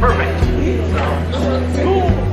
Perfect. Cool.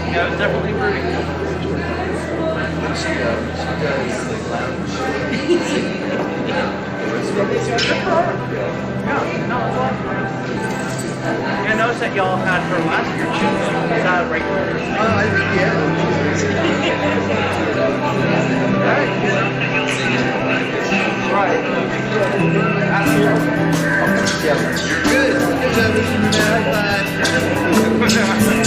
Yeah, it was definitely pretty. She does like lounge. Yeah, no, it's awesome. Yeah, I noticed that y'all had her last year too. Is that regular? Yeah. Right. Absolutely. Yeah. You're good. Good job, Mr.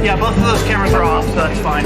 Yeah, both of those cameras are off, so that's fine.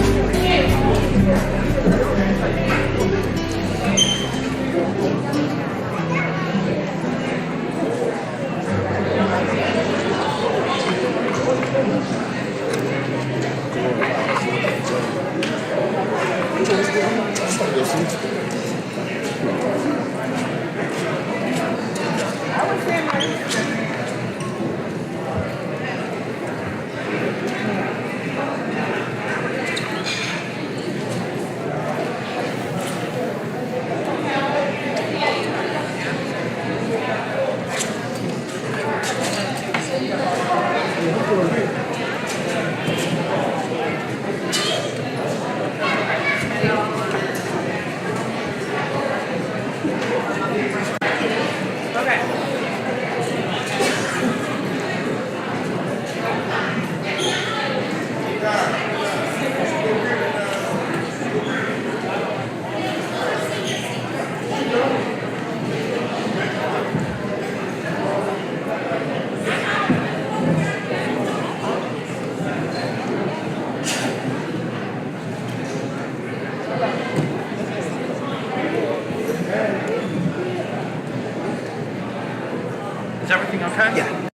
Is everything okay? Yeah.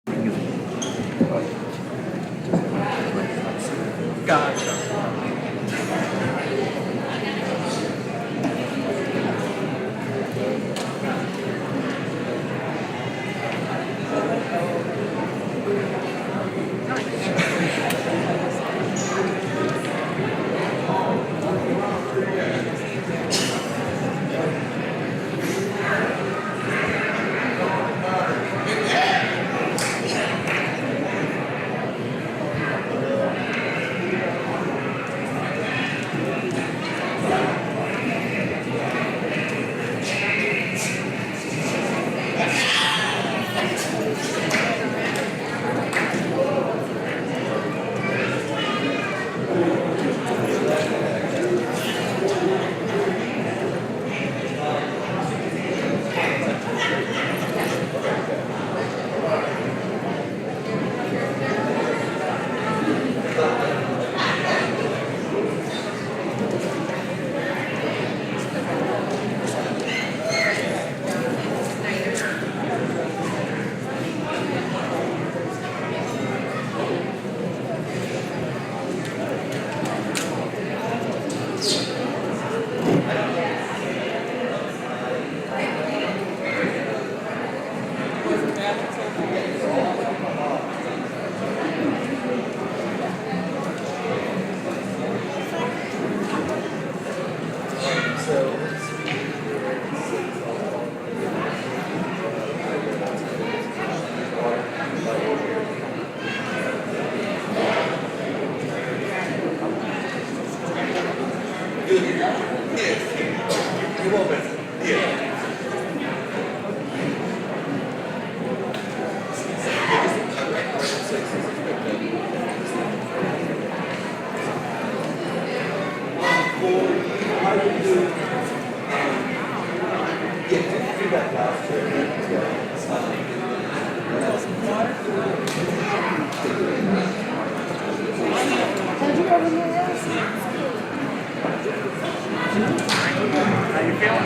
Gotcha. How you feeling?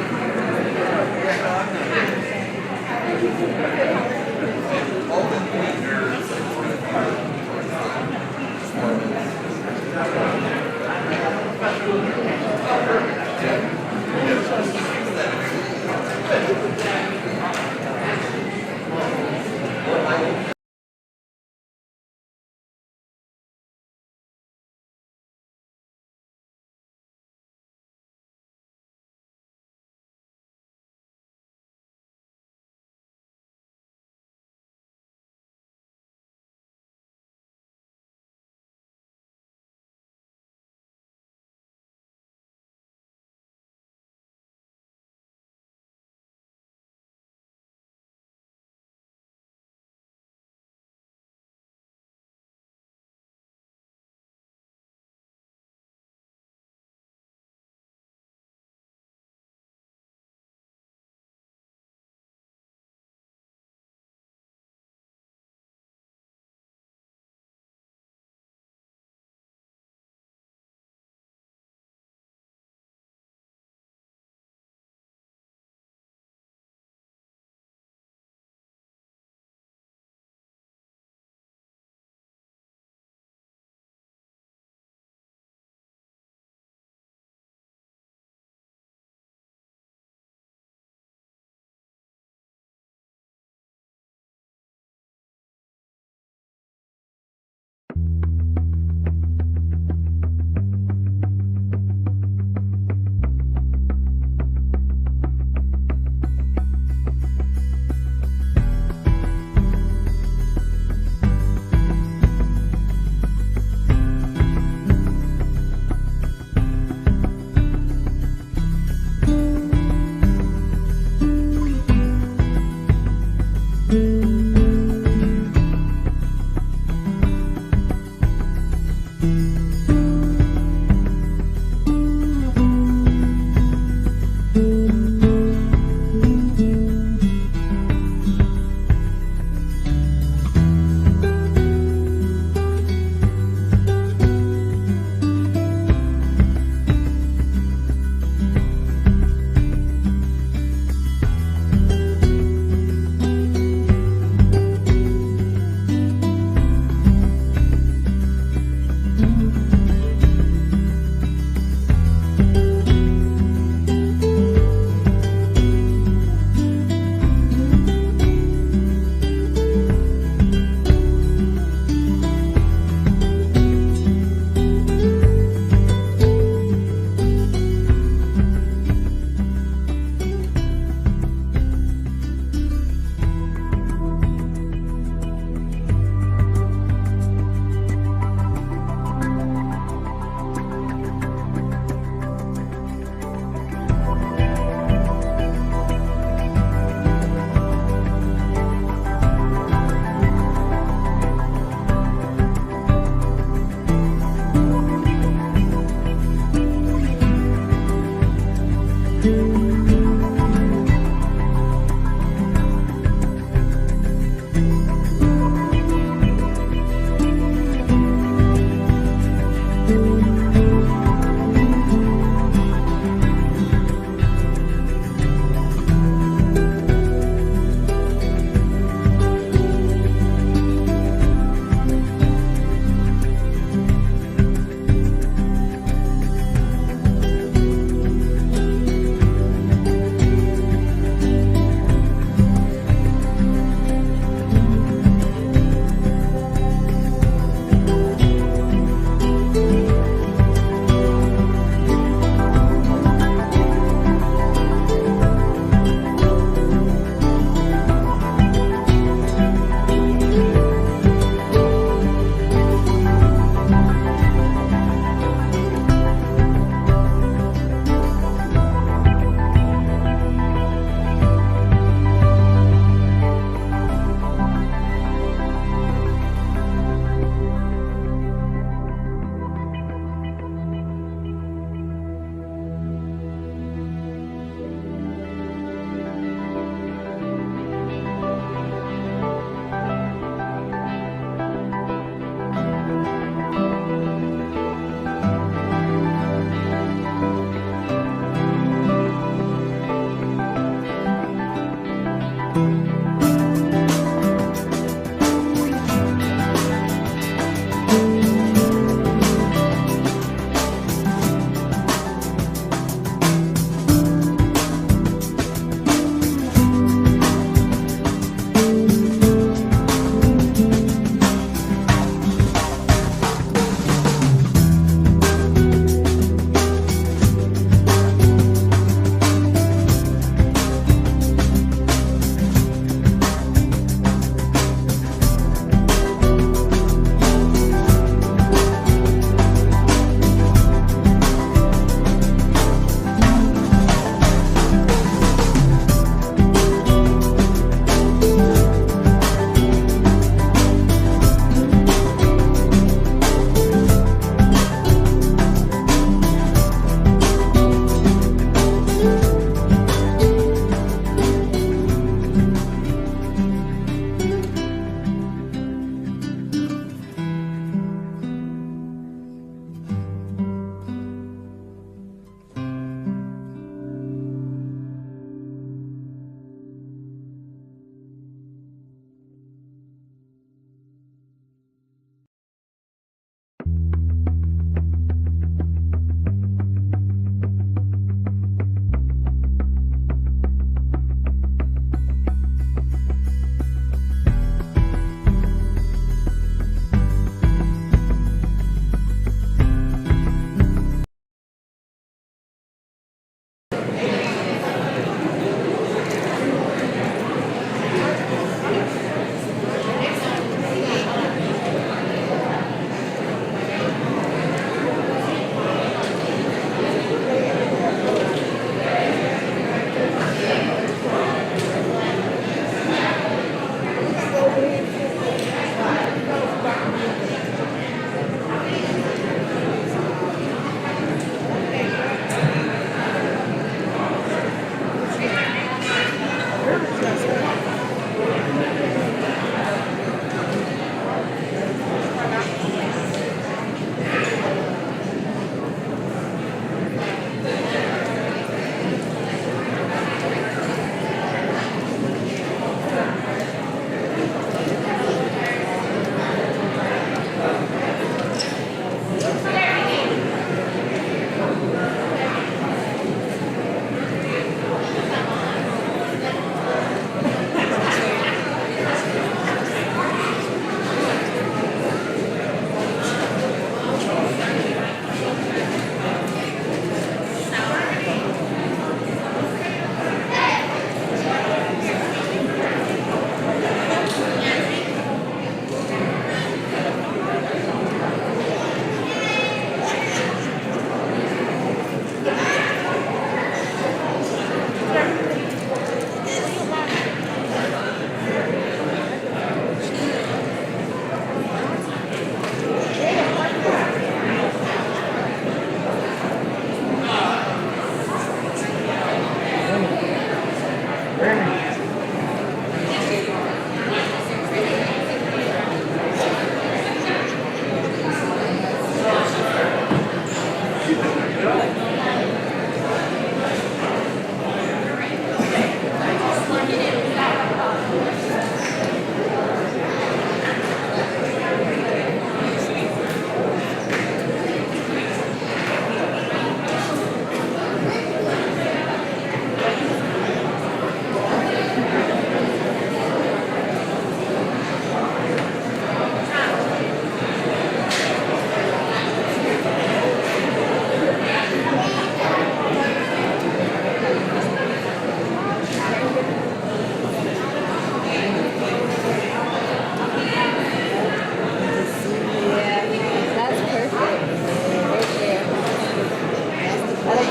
Good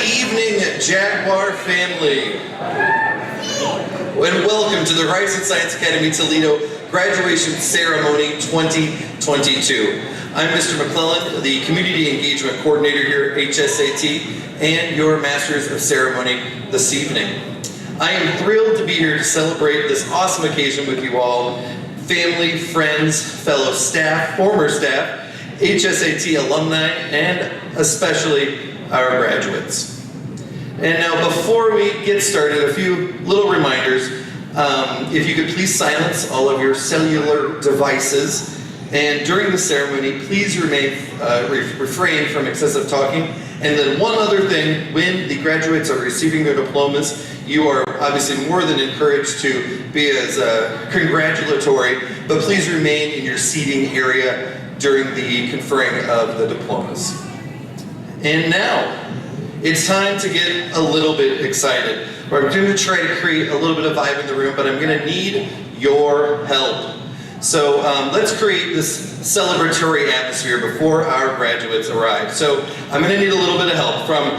evening, Jaguar family, and welcome to the Rice and Science Academy Toledo Graduation Ceremony 2022. I'm Mr. McClellan, the Community Engagement Coordinator here at HSAT, and your Masters of Ceremony this evening. I am thrilled to be here to celebrate this awesome occasion with you all, family, friends, fellow staff, former staff, HSAT alumni, and especially our graduates. And now before we get started, a few little reminders. If you could please silence all of your cellular devices, and during the ceremony, please refrain from excessive talking. And then one other thing, when the graduates are receiving their diplomas, you are obviously more than encouraged to be as congratulatory, but please remain in your seating area during the conferring of the diplomas. And now, it's time to get a little bit excited. I'm going to try to create a little bit of vibe in the room, but I'm going to need your help. So let's create this celebratory atmosphere before our graduates arrive. So I'm going to need a little bit of help from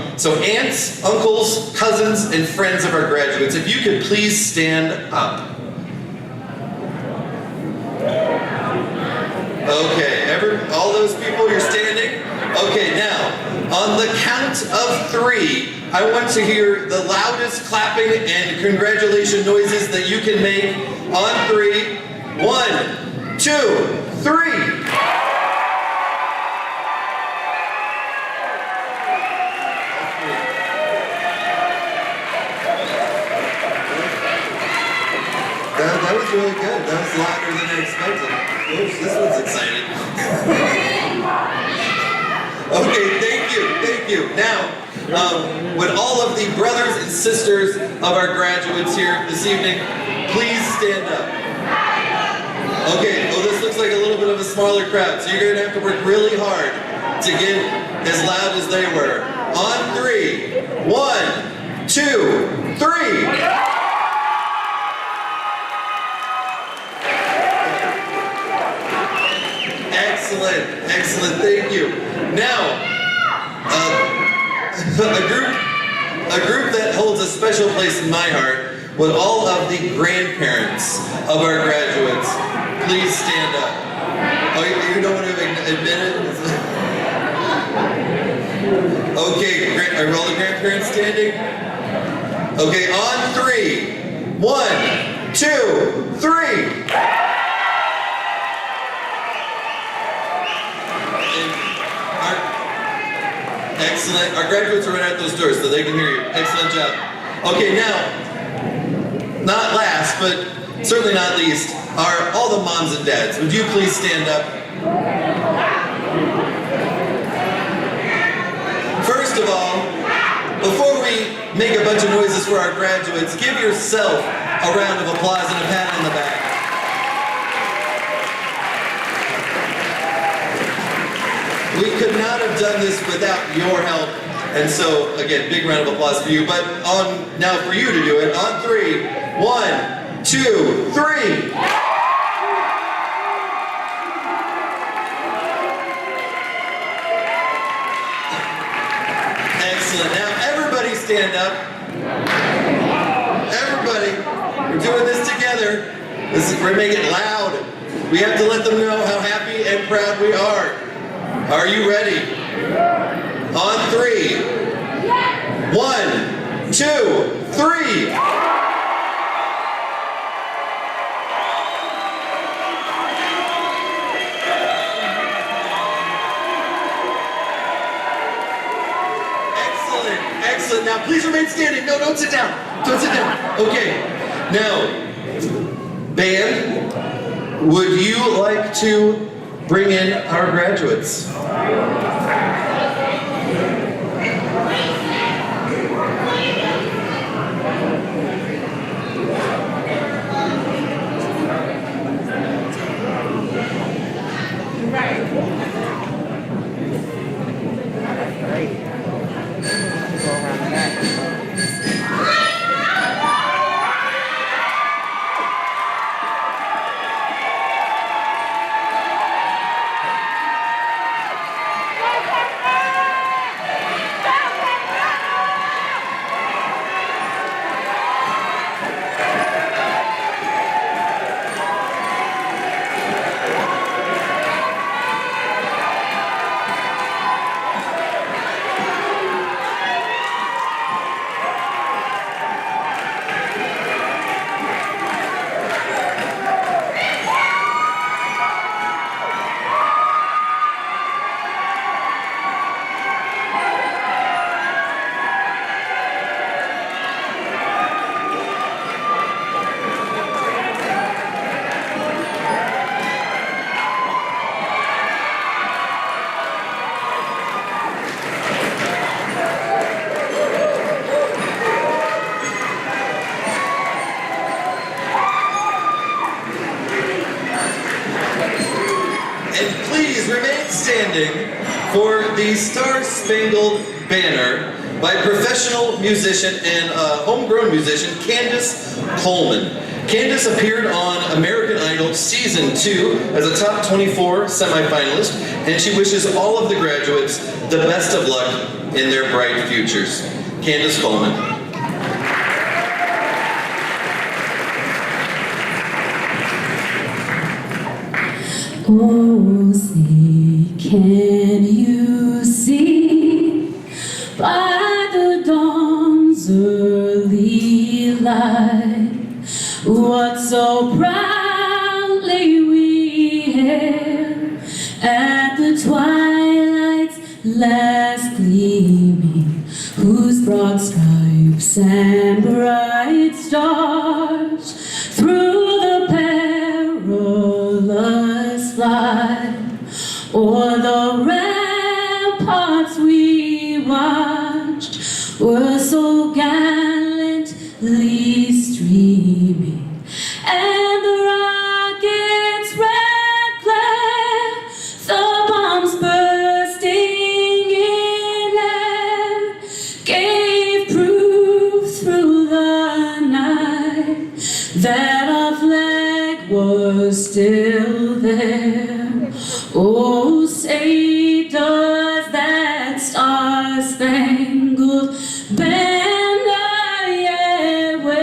aunts, uncles, cousins, and friends of our graduates. If you could please stand up. Okay, all those people, you're standing? Okay, now, on the count of 3, I want to hear the loudest clapping and congratulation noises that you can make. On 3, 1, 2, 3. That was really good. That was louder than I expected. Oops, this one's excited. Okay, thank you. Now, would all of the brothers and sisters of our graduates here this evening please stand up? Okay, well this looks like a little bit of a smaller crowd, so you're going to have to work really hard to get as loud as they were. On 3, 1, 2, 3. Excellent, thank you. Now, a group that holds a special place in my heart, would all of the grandparents of our graduates please stand up. Oh, you don't want to admit it? Okay, are all the grandparents standing? Okay, on 3, 1, 2, 3. Excellent. Our graduates are right out those doors, so they can hear you. Excellent job. Okay, now, not last, but certainly not least, are all the moms and dads. Would you please stand up? First of all, before we make a bunch of noises for our graduates, give yourself a round of applause and a pat on the back. We could not have done this without your help. And so, again, big round of applause for you. But now for you to do it, on 3, 1, 2, 3. Excellent. Now everybody stand up. Everybody. We're doing this together. We're making it loud. We have to let them know how happy and proud we are. Are you ready? On 3. 1, 2, 3. Excellent. Now please remain standing. No, don't sit down. Don't sit down. Okay. Now, band, would you like to bring in our graduates? please remain standing for the Star Spangled Banner by professional musician and homegrown musician Candace Coleman. Candace appeared on American Idol Season 2 as a top 24 semifinalist, and she wishes all of the graduates the best of luck in their bright futures. Candace Coleman. Oh, see, can you see by the dawn's early light what so proudly we hailed at the twilight's last gleaming, whose broad stripes and bright stars through the perilous flight o'er the ramparts we watched were so gallantly streaming, and the rockets' red glare, the bombs bursting in air, gave proof through the night that our flag was still there. Oh, say does that star-spangled banner yet wave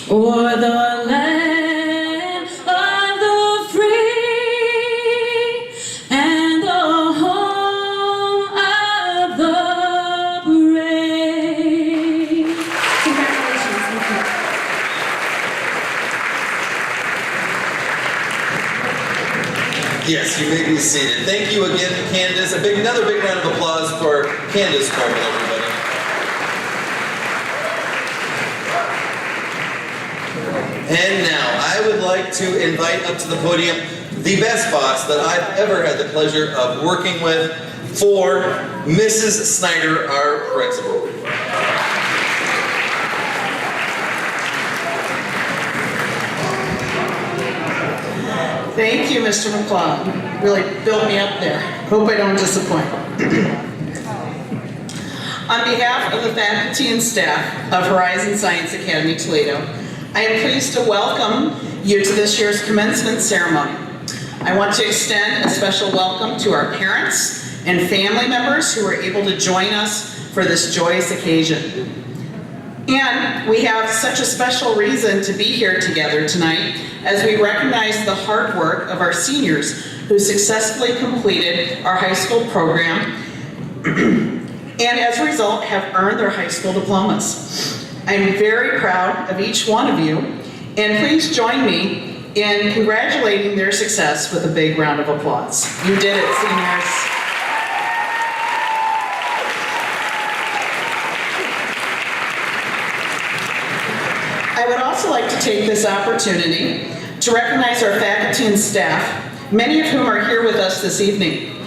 o'er the land of the free and the home of the brave? Congratulations. Yes, you may be seated. Thank you again, Candace. Another big round of applause for Candace Coleman, everybody. And now, I would like to invite up to the podium the best boss that I've ever had the pleasure of working with, for Mrs. Snyder, our principal. Thank you, Mr. McCloud. Really built me up there. Hope I don't disappoint. On behalf of the faculty and staff of Horizon Science Academy Toledo, I am pleased to welcome you to this year's commencement ceremony. I want to extend a special welcome to our parents and family members who were able to join us for this joyous occasion. And we have such a special reason to be here together tonight as we recognize the hard work of our seniors who successfully completed our high school program and as a result have earned their high school diplomas. I'm very proud of each one of you, and please join me in congratulating their success with a big round of applause. You did it, seniors. I would also like to take this opportunity to recognize our faculty and staff, many of whom are here with us this evening.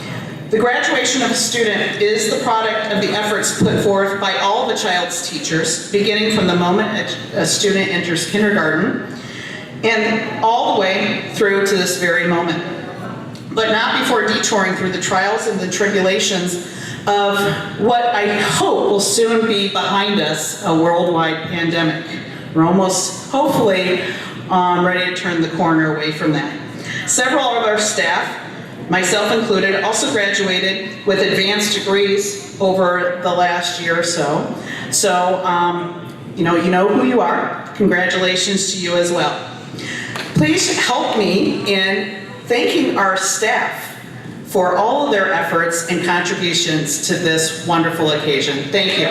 The graduation of a student is the product of the efforts put forth by all of a child's teachers, beginning from the moment a student enters kindergarten and all the way through to this very moment. But not before detouring through the trials and the tribulations of what I hope will soon be behind us, a worldwide pandemic. We're almost, hopefully, ready to turn the corner away from that. Several of our staff, myself included, also graduated with advanced degrees over the last year or so. So, you know who you are. Congratulations to you as well. Please help me in thanking our staff for all of their efforts and contributions to this wonderful occasion. Thank you.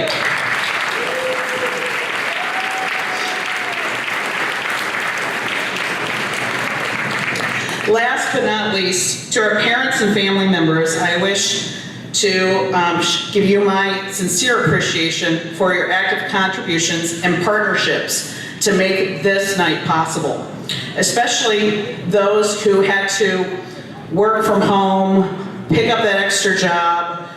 Last but not least, to our parents and family members, I wish to give you my sincere appreciation for your active contributions and partnerships to make this night possible. Especially those who had to work from home, pick up that extra job,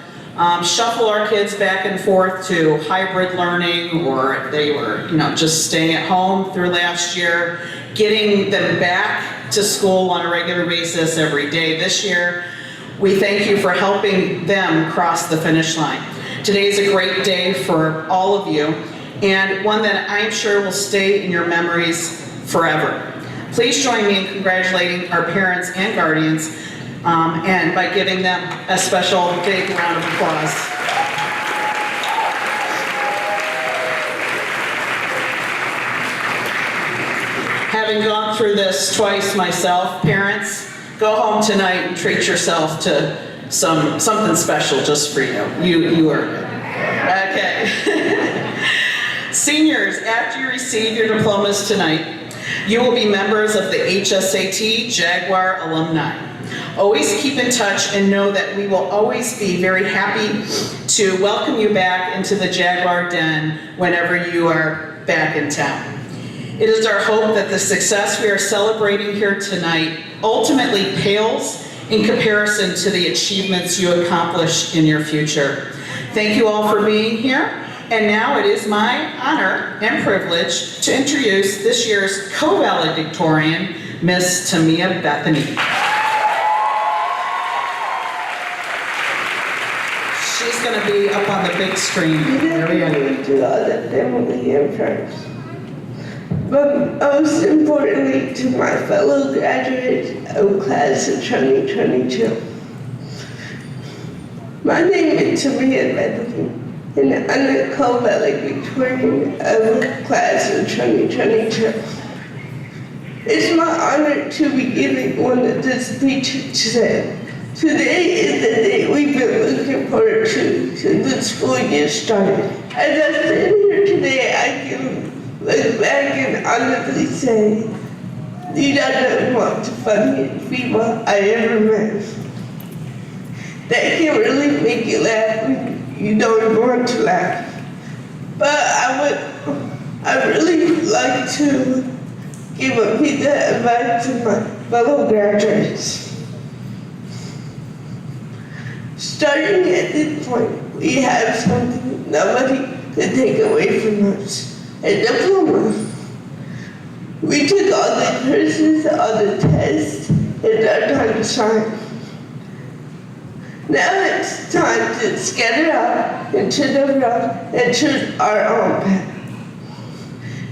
shuffle our kids back and forth to hybrid learning, or they were just staying at home through last year, getting them back to school on a regular basis every day. This year, we thank you for helping them cross the finish line. Today is a great day for all of you, and one that I'm sure will stay in your memories forever. Please join me in congratulating our parents and guardians, and by giving them a special big round of applause. Having gone through this twice myself, parents, go home tonight and treat yourself to something special just for you. You are good. Okay. Seniors, after you receive your diplomas tonight, you will be members of the HSAT Jaguar alumni. Always keep in touch and know that we will always be very happy to welcome you back into the Jaguar Den whenever you are back in town. It is our hope that the success we are celebrating here tonight ultimately pales in comparison to the achievements you accomplish in your future. Thank you all for being here. And now it is my honor and privilege to introduce this year's co-valedictorian, Miss Tamia Bethany. She's going to be up on the big screen. There we go. To all the family and friends. But most importantly, to my fellow graduates of class of 2022. My name is Tamia Bethany, and I'm the co-valedictorian of class of 2022. It's my honor to be giving one of this speech today. Today is the day we've been looking forward to the school year started. As I stand here today, I can look back and honestly say, these are the most funniest people I ever met. They can really make you laugh when you don't want to laugh. But I really like to give a piece of advice to my fellow graduates. Starting at this point, we have something nobody can take away from us, a diploma. We took all the courses, all the tests, and our time to shine. Now it's time to scatter out into the world and choose our own path.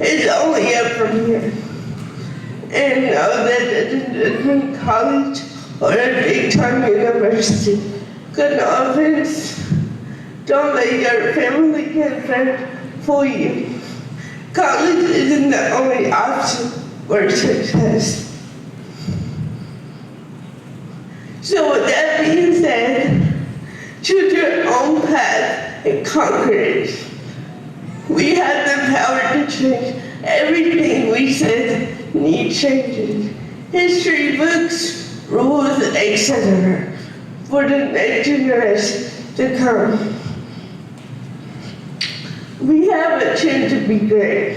It's only up from here. And know that it doesn't mean college or a big-time university. Good no offense. Don't let your family and friends fool you. College isn't the only option for success. So with that being said, choose your own path and conquer it. We have the power to change everything we said needs changing. History books, rules, etc. for the next generation to come. We have a chance to be great.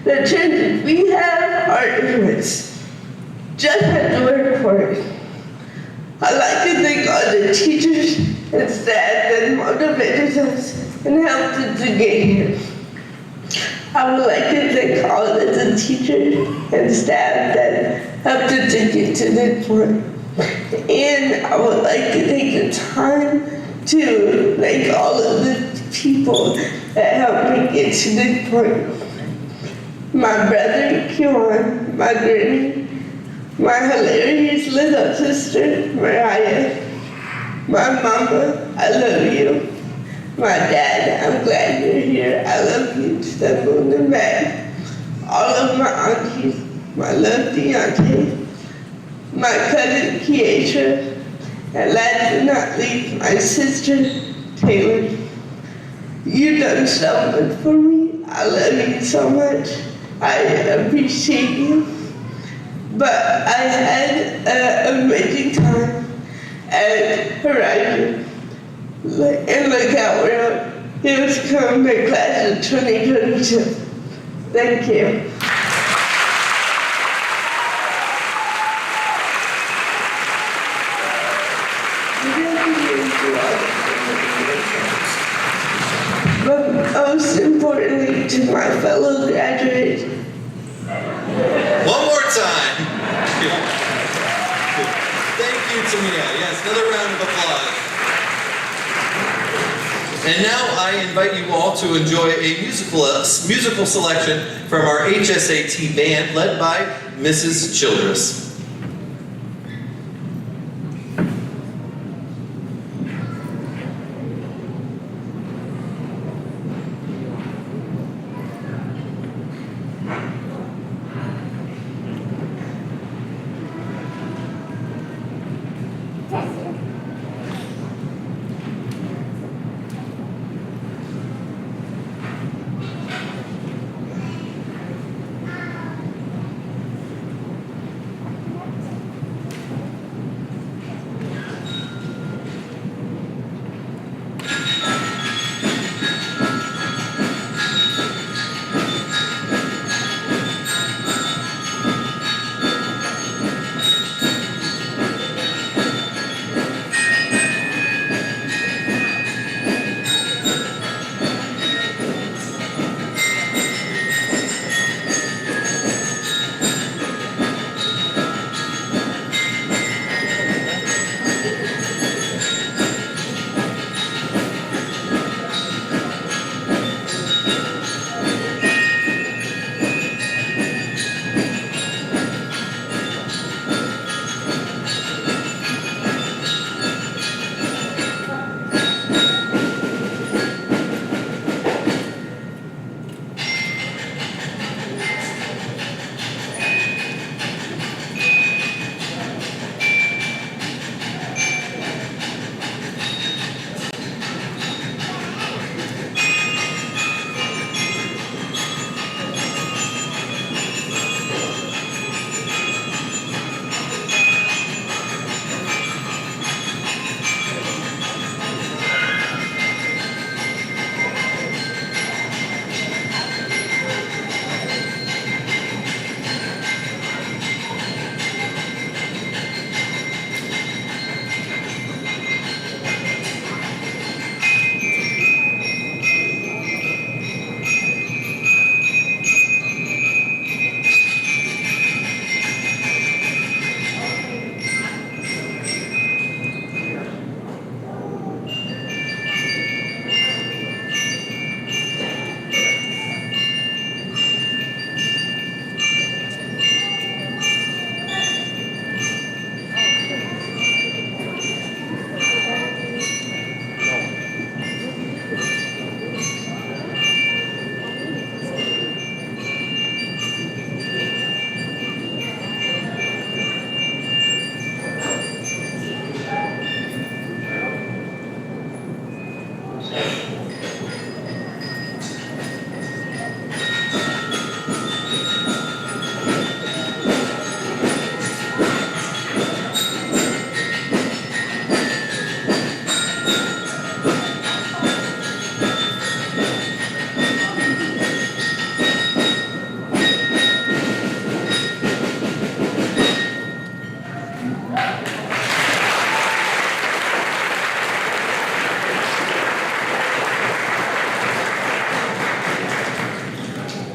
The chances we have are immense. Just have to work for it. I'd like to thank all the teachers and staff that motivated us and helped us to get here. I would like to thank all of the teachers and staff that helped us to get to this point. And I would like to take the time to thank all of the people that helped me get to this point. My brother, Kieran, my granny, my hilarious little sister, Mariah, my mama, I love you. My dad, I'm glad you're here. I love you. Step on the back. All of my aunties, my love Deontay, my cousin Keisha, and last but not least, my sister Taylor. You've done so much for me. I love you so much. I appreciate you. But I had an amazing time at Horizon. And look out where it was coming to class of 2022. Thank you. But most importantly, to my fellow graduates. One more time. Thank you, Tamia. Yes, another round of applause. And now I invite you all to enjoy a musical selection from our HSAT band led by Mrs. Childress.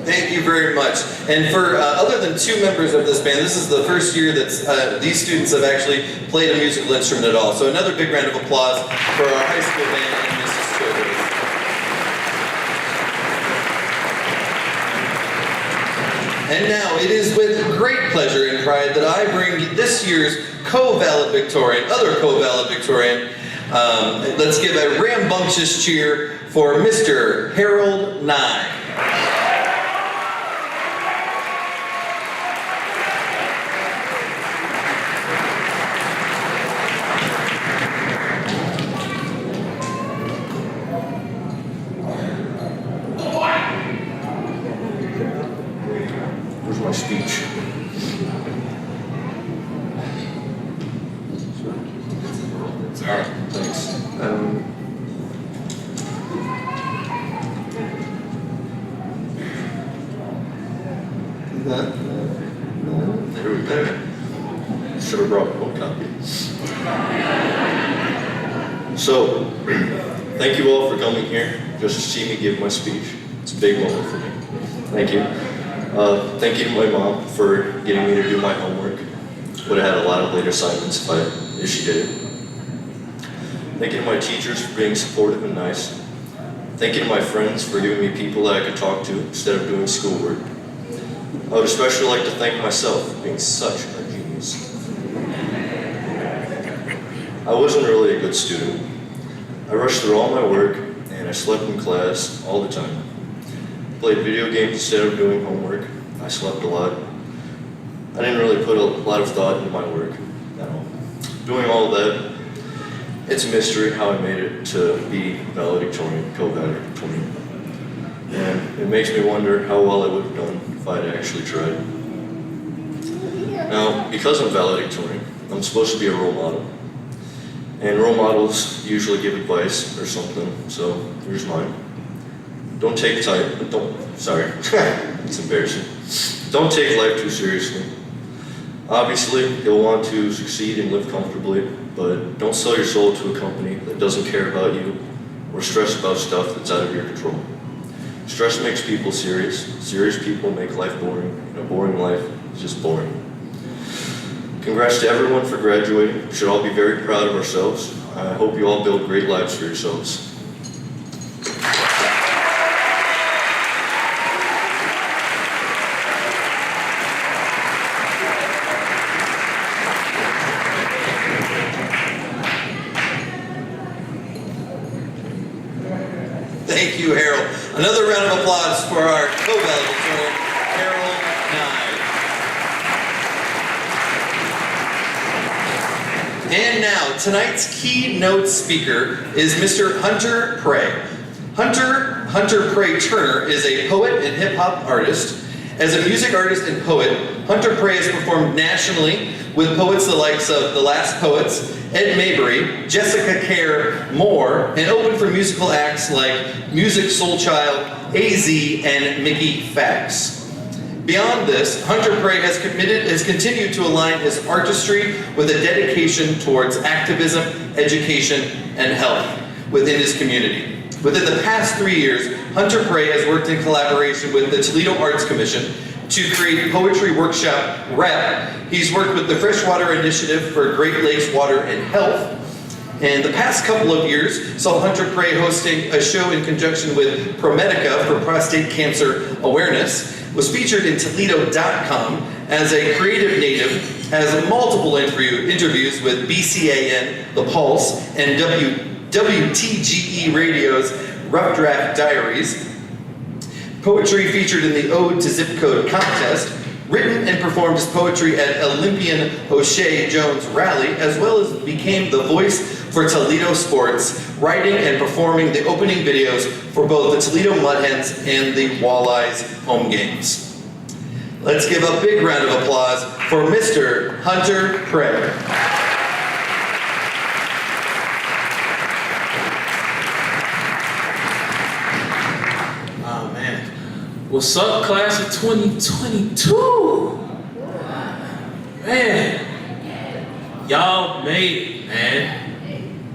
Thank you very much. And for other than 2 members of this band, this is the first year that these students have actually played a musical instrument at all. So another big round of applause for our high school band and Mrs. Childress. And now it is with great pleasure and pride that I bring this year's co-valedictorian, other co-valedictorian. Let's give a rambunctious cheer for Mr. Harold Nye. Where's my speech? Alright, thanks. There we go. Should have brought one copy. So, thank you all for coming here just to see me give my speech. It's a big moment for me. Thank you. Thank you to my mom for getting me to do my homework. Would have had a lot of late assignments if she did it. Thank you to my teachers for being supportive and nice. Thank you to my friends for giving me people that I could talk to instead of doing schoolwork. I would especially like to thank myself for being such a genius. I wasn't really a good student. I rushed through all my work and I slept in class all the time. Played video games instead of doing homework. I slept a lot. I didn't really put a lot of thought into my work at all. Doing all that, it's a mystery how I made it to be valedictorian, co-valedictorian. And it makes me wonder how well I would have done if I had actually tried. Now, because I'm valedictorian, I'm supposed to be a role model. And role models usually give advice or something, so here's mine. Don't take it's embarrassing. Don't take life too seriously. Obviously, you'll want to succeed and live comfortably, but don't sell your soul to a company that doesn't care about you or stress about stuff that's out of your control. Stress makes people serious. Serious people make life boring, and a boring life is just boring. Congrats to everyone for graduating. We should all be very proud of ourselves. I hope you all build great lives for yourselves. Thank you, Harold. Another round of applause for our co-valedictorian, Harold Nye. And now, tonight's keynote speaker is Mr. Hunter Prey. Hunter Prey Turner is a poet and hip-hop artist. As a music artist and poet, Hunter Prey has performed nationally with poets the likes of The Last Poets, Ed Mabry, Jessica Care Moore, and opened for musical acts like Music Soul Child, AZ, and Mickey Fax. Beyond this, Hunter Prey has continued to align his artistry with a dedication towards activism, education, and health within his community. Within the past 3 years, Hunter Prey has worked in collaboration with the Toledo Arts Commission to create poetry workshop REP. He's worked with the Freshwater Initiative for Great Lakes Water and Health. And the past couple of years saw Hunter Prey hosting a show in conjunction with ProMedica for prostate cancer awareness, was featured in Toledo.com as a creative native, has multiple interviews with BCAN, The Pulse, and WTGE Radio's Rough Draft Diaries. Poetry featured in the Ode to Zip Code contest, written and performed his poetry at Olympian O'Shea Jones Rally, as well as became the voice for Toledo sports, writing and performing the opening videos for both the Toledo Mudhens and the Walleyes home games. Let's give a big round of applause for Mr. Hunter Prey. What's up, class of 2022? Man, y'all made it, man.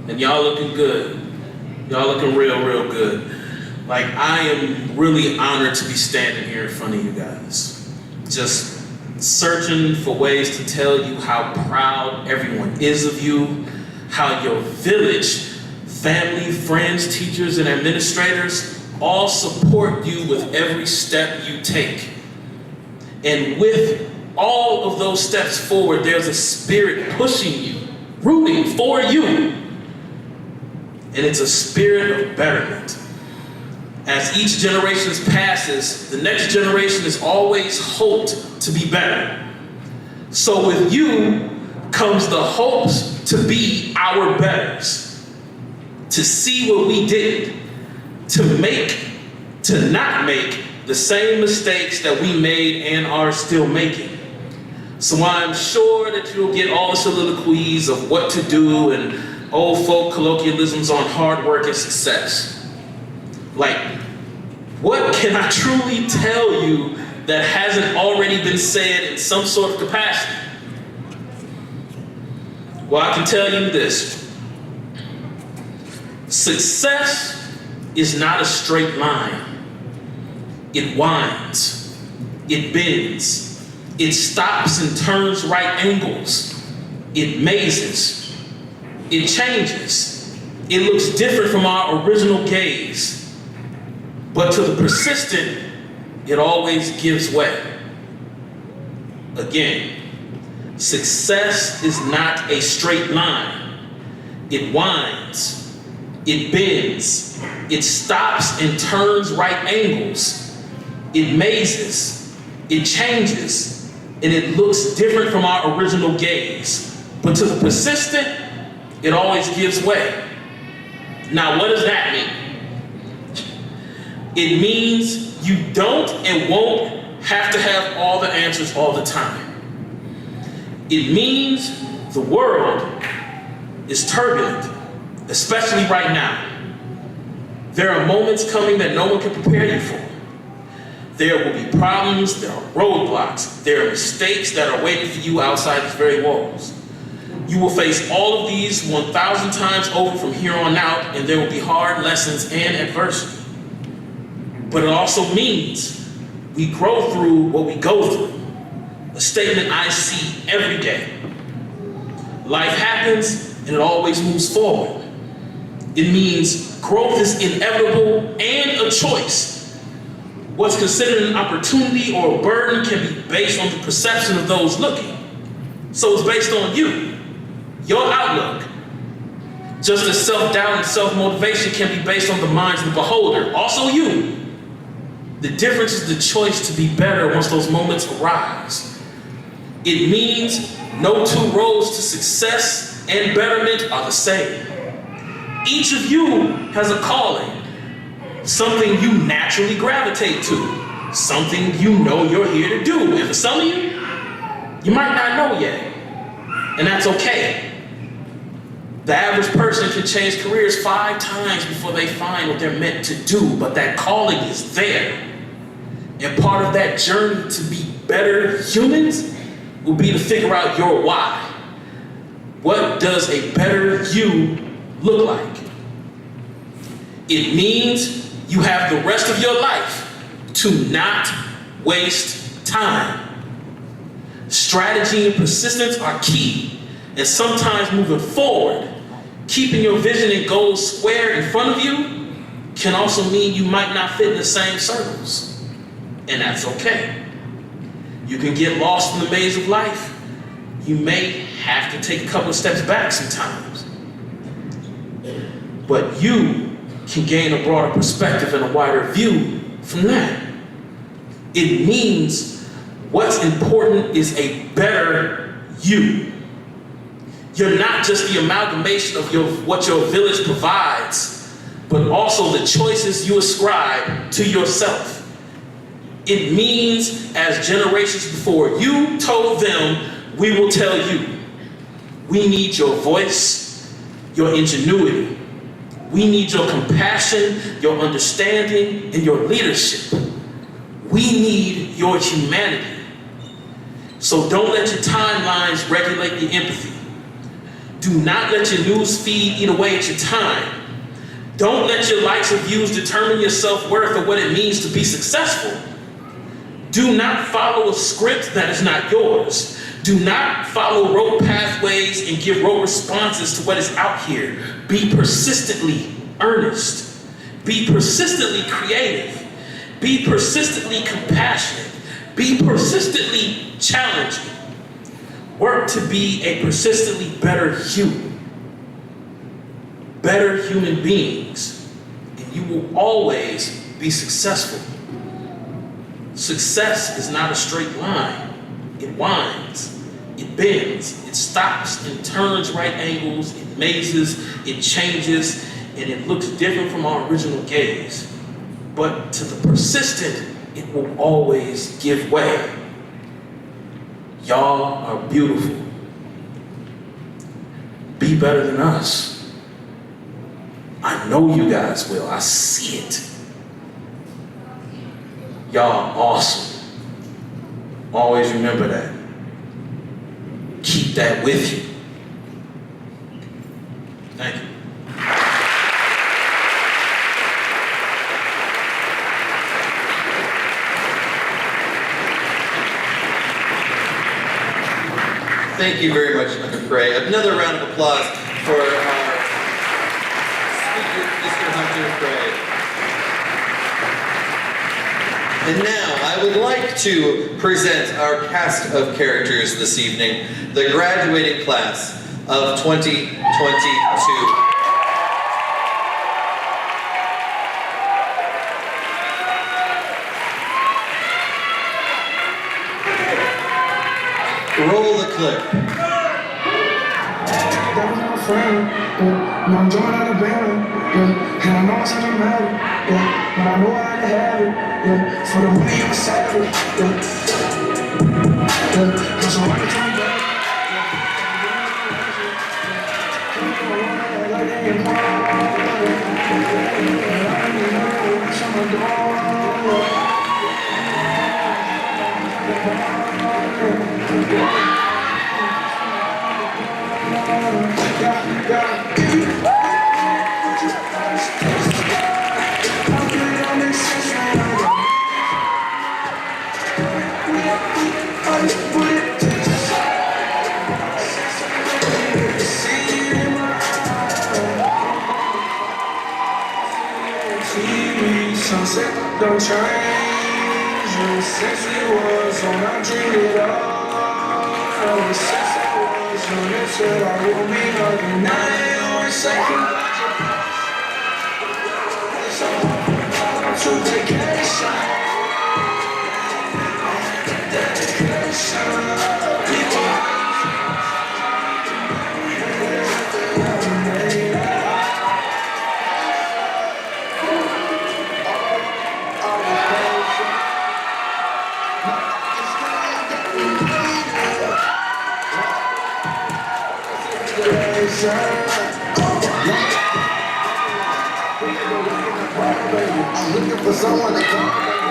And y'all looking good. Y'all looking real, real good. Like, I am really honored to be standing here in front of you guys. Just searching for ways to tell you how proud everyone is of you, how your village, family, friends, teachers, and administrators all support you with every step you take. And with all of those steps forward, there's a spirit pushing you, rooting for you. And it's a spirit of betterment. As each generation passes, the next generation is always hoped to be better. So with you comes the hopes to be our betters, to see what we did, to not make the same mistakes that we made and are still making. So I'm sure that you'll get all the soliloquies of what to do and old folk colloquialisms on hard work and success. Like, what can I truly tell you that hasn't already been said in some sort of capacity? Well, I can tell you this. Success is not a straight line. It winds, it bends, It stops and turns right angles. It mazes. It changes. It looks different from our original gaze. But to the persistent, it always gives way. Again, success is not a straight line. It winds. It bends. It stops and turns right angles. It mazes. It changes. And it looks different from our original gaze. But to the persistent, it always gives way. Now, what does that mean? It means you don't and won't have to have all the answers all the time. It means the world is turbulent, especially right now. There are moments coming that no one can prepare you for. There will be problems, there are roadblocks, there are mistakes that are waiting for you outside these very walls. You will face all of these 1,000 times over from here on out, and there will be hard lessons and adversity. But it also means we grow through what we go through. A statement I see every day. Life happens and it always moves forward. It means growth is inevitable and a choice. What's considered an opportunity or a burden can be based on the perception of those looking. So it's based on you, your outlook. Just as self-doubt and self-motivation can be based on the minds of the beholder, also you. The difference is the choice to be better once those moments arise. It means no two roads to success and betterment are the same. Each of you has a calling, something you naturally gravitate to, something you know you're here to do. And for some of you, you might not know yet, and that's okay. The average person can change careers 5 times before they find what they're meant to do, but that calling is there. And part of that journey to be better humans will be to figure out your why. What does a better you look like? It means you have the rest of your life to not waste time. Strategy and persistence are key, and sometimes moving forward, keeping your vision and goals square in front of you can also mean you might not fit in the same circles. And that's okay. You can get lost in the maze of life. You may have to take a couple of steps back sometimes. But you can gain a broader perspective and a wider view from that. It means what's important is a better you. You're not just the amalgamation of what your village provides, but also the choices you ascribe to yourself. It means, as generations before you told them, we will tell you. We need your voice, your ingenuity. We need your compassion, your understanding, and your leadership. We need your humanity. So don't let your timelines regulate your empathy. Do not let your news feed eat away at your time. Don't let your likes or views determine your self-worth or what it means to be successful. Do not follow a script that is not yours. Do not follow rote pathways and give rote responses to what is out here. Be persistently earnest. Be persistently creative. Be persistently compassionate. Be persistently challenging. Work to be a persistently better human. Better human beings. And you will always be successful. Success is not a straight line. It winds, it bends, it stops and turns right angles, it mazes, it changes, and it looks different from our original gaze. But to the persistent, it will always give way. Y'all are beautiful. Be better than us. I know you guys will. I see it. Y'all are awesome. Always remember that. Keep that with you. Thank you. Thank you very much, Dr. Gray. Another round of applause for our speaker, Mr. Hunter Gray. And now I would like to present our cast of characters this evening, the graduating class of 2022. Roll the clip. That was my friend, yeah. Now I'm joining out the band, yeah. And I know it's not matter, yeah. But I know I had to have it, yeah. For the way you were savage, yeah. Yeah. Cause I'm running to my back, sunset don't change. Ever since we was on, I dreamed it all. Ever since I was young, they said I would be nothing. Now they always say congratulations. So I'm to vacation. Dedication. People. I'm looking for someone to talk about.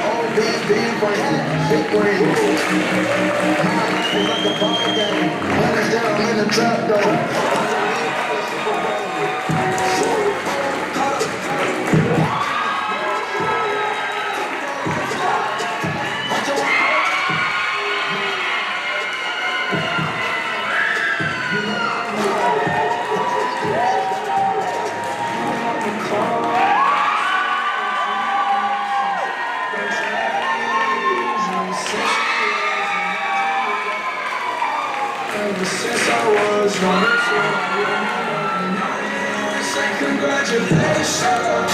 All these big brain. It's like a ball game. Hands down in the trap door. Ever since I was young, say congratulations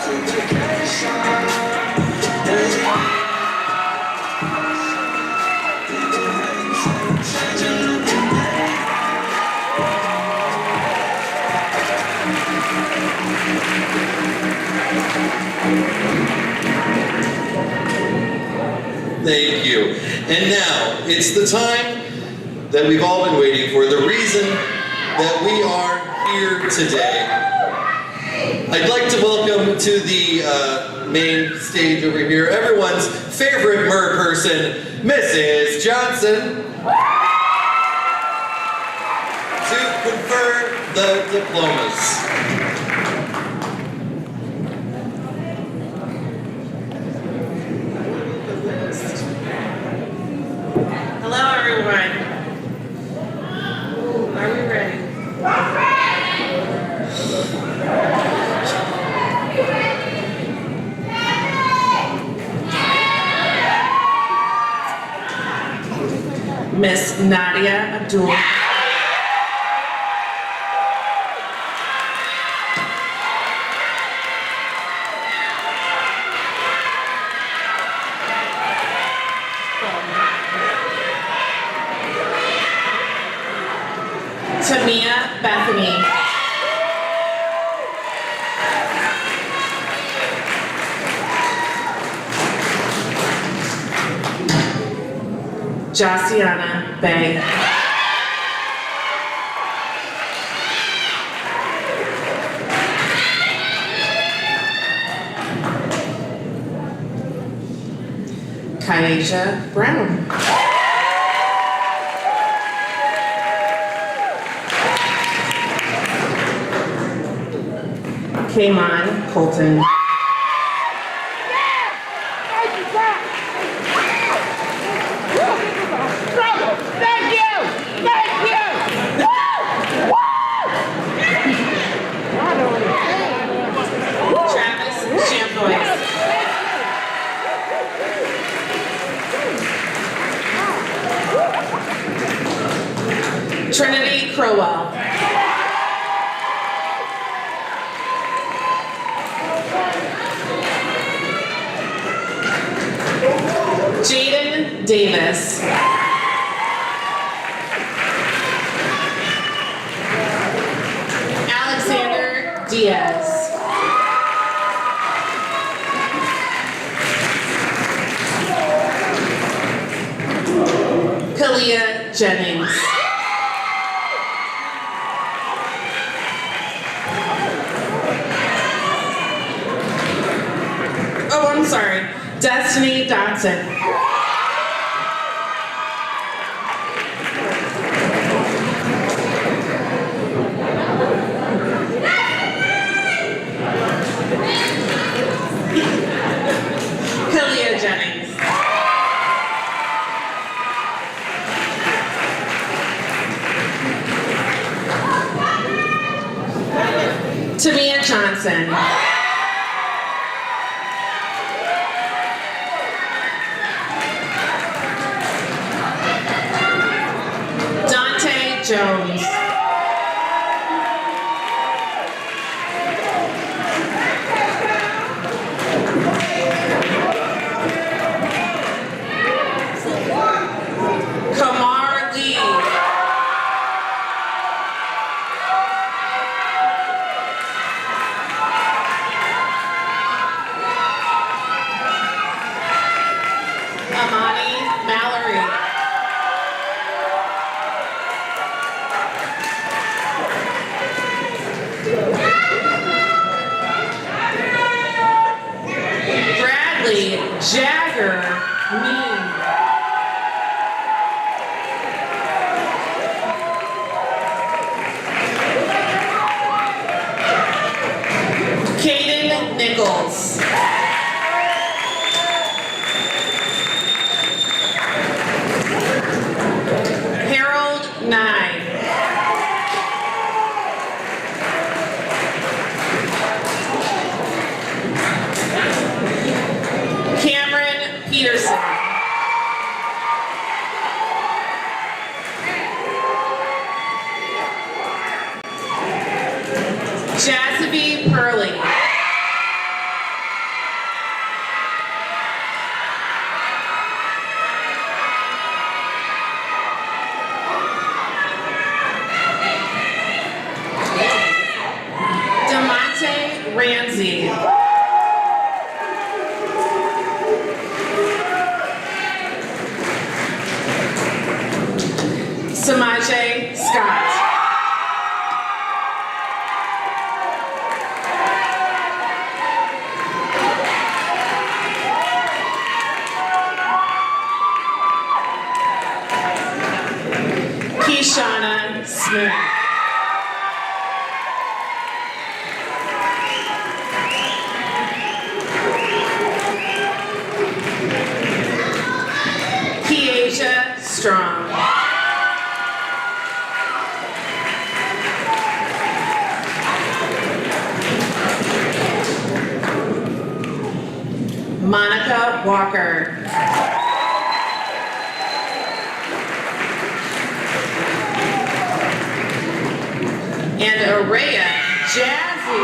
to vacation. Thank you. And now, it's the time that we've all been waiting for, the reason that we are here today. I'd like to welcome to the main stage over here, everyone's favorite mer person, Mrs. Johnson, to confer the diplomas. Hello, everyone. Are we ready? Miss Nadia Abdul. Tamia Bethany. Josiana Bay. Kaisha Brown. Kaimon Colton. Trinity Crowell. Jaden Davis. Alexander Diaz. Kalia Jennings. Oh, I'm sorry. Destiny Dotson. Kalia Jennings. Tamia Johnson. Dante Jones. Kamar Lee. Amani Mallory. Bradley JaguarStudentNews. Caden Nichols. Harold Nye. Cameron Peterson. Jazzy Pearly. Demonte Ramsey. Samaje Scott. Keishana Smith. Keasia Strong. Monica Walker. And Araya Jazzy.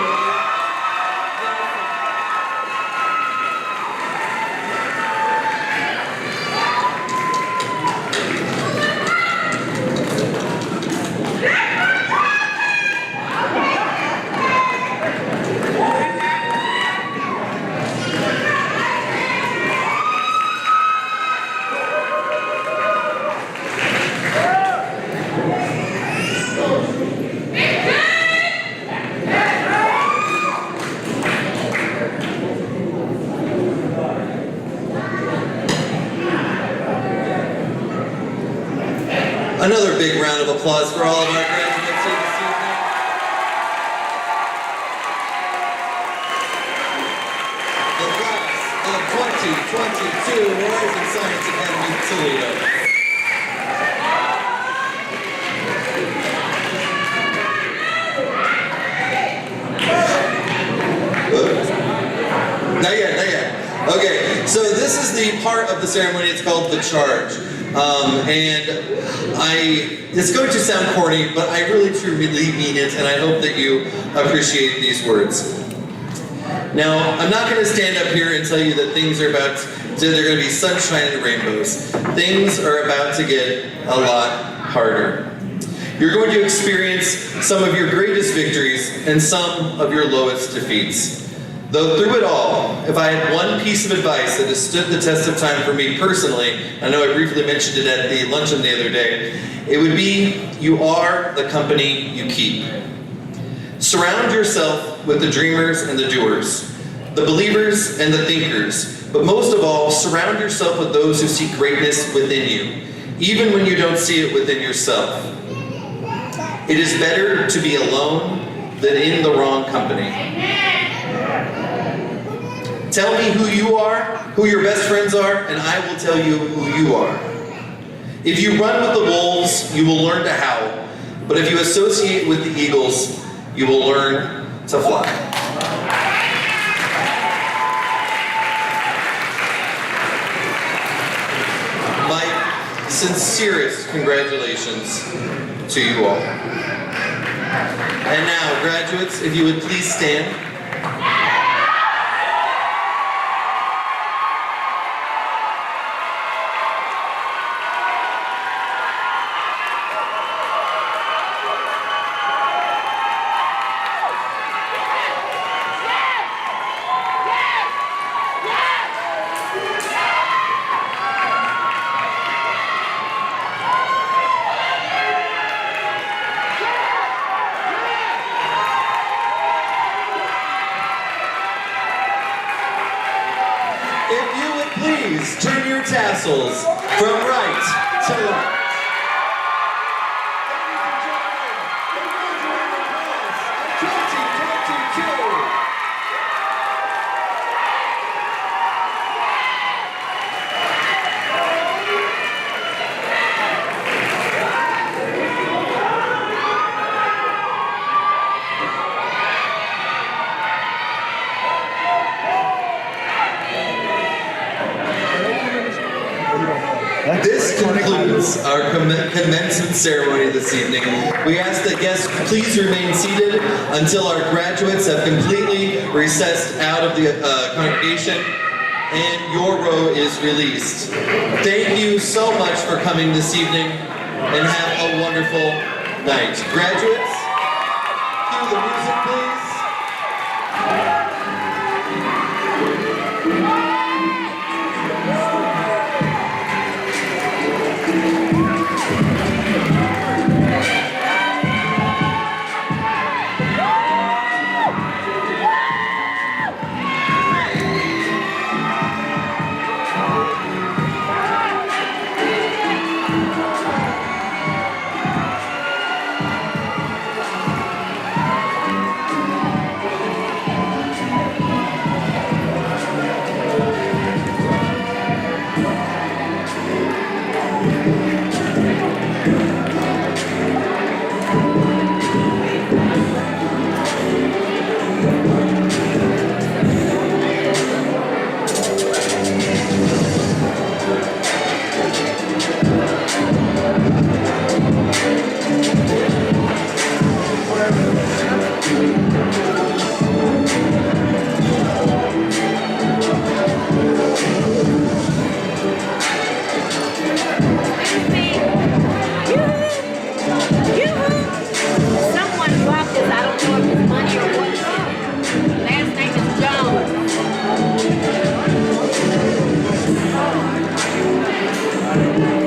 Another big round of applause for all of our graduates here this evening. The class of 2022 Horizon Science Academy Toledo. Not yet. Okay, so this is the part of of the ceremony. It's called the charge. It's going to sound corny, but I really truly mean it, and I hope that you appreciate these words. Now, I'm not going to stand up here and tell you that they're going to be sunshine and rainbows. Things are about to get a lot harder. You're going to experience some of your greatest victories and some of your lowest defeats. Though through it all, if I had one piece of advice that has stood the test of time for me personally, I know I briefly mentioned it at the luncheon the other day, it would be, you are the company you keep. Surround yourself with the dreamers and the doers, the believers and the thinkers, but most of all, surround yourself with those who see greatness within you, even when you don't see it within yourself. It is better to be alone than in the wrong company. Tell me who you are, who your best friends are, and I will tell you who you are. If you run with the wolves, you will learn to howl. But if you associate with the eagles, you will learn to fly. My sincerest congratulations to you all. And now, graduates, if you would please stand. If you would please turn your tassels from right to left. This concludes our commencement ceremony this evening. We ask that guests please remain seated until our graduates have completely recessed out of the congregation and your row is released. Thank you so much for coming this evening and have a wonderful night. Graduates, cue the music, please. Thank you.